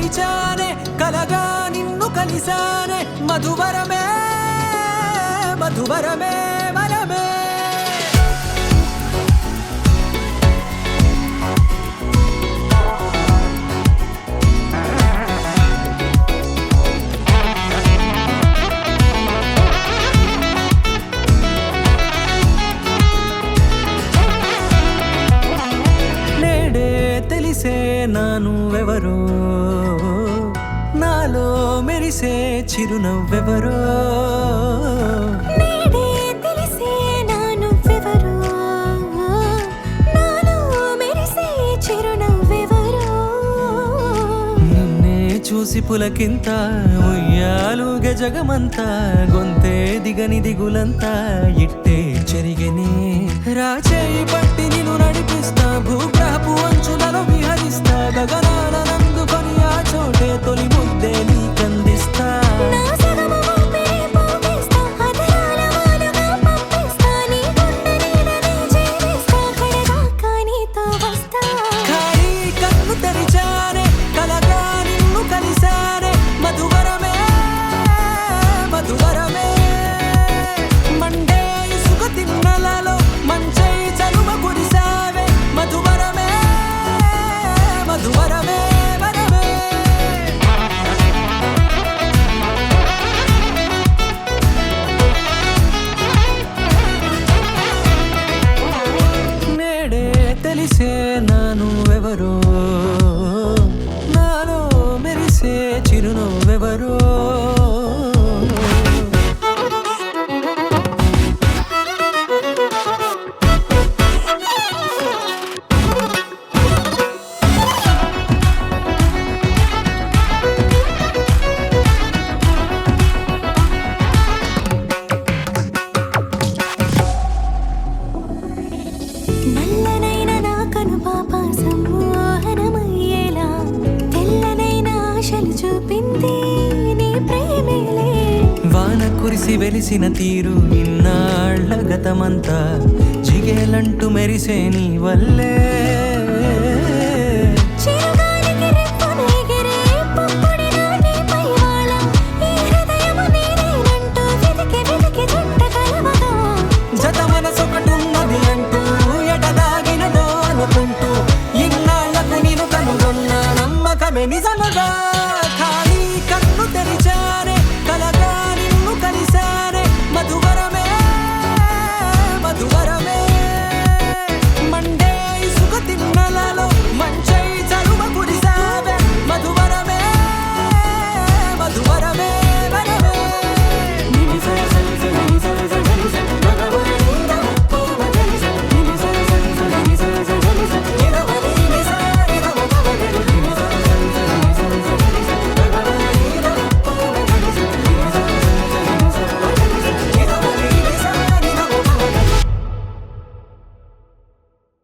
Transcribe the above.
మరిచానే కలగా నిన్ను కలిసానే మధువరమే మధువరమే వరమే నానువెవరో నాలో మెరిసే చిరునవ్వెవరో నేడే తెలిసే నానువెవరో నాలో మెరిసే చిరునవ్వెవరో నిన్నే చూసి పులకింత ఉయ్యాలుగ జగమంతా గొంతే దిగని దిగులంతా ఇట్టే చెరిగనే రాచేయి పట్టి నిన్ను నడిపిస్తా భూగ్రహపు అంచులలో విహరిస్తా గగనాల నందుకొని ఆ చోటే తొలి ముద్దే నీకందిస్తా నా సగము ఊపిరి పోగిస్తా అదరాల వాలుగా పంపిస్తా నీ గుండె నీడనే చేరిస్తా కడదాకా నీతో వస్తా ఖాళీ కన్ను తెరిచానే కలగా నిన్ను కలిసానే మధువరమే మధువరమే మండే ఇసుక తిన్నలలో మంచై చలువ కురిసావే మధువరమే మధువరమే వరమే నేడే తెలిసే నానువెవరో నాలో మెరిసే చిరునవ్వెవరో నల్లనైన నా కనుపాప సమ్మోహనమయ్యేలా తెల్లనైన ఆశలు చూపింది నీ ప్రేమేలే వాన కురిసి వెలిసిన తీరు ఇన్నాళ్ల గతమంతా జిగేలంటూ మెరిసే నీ వల్లే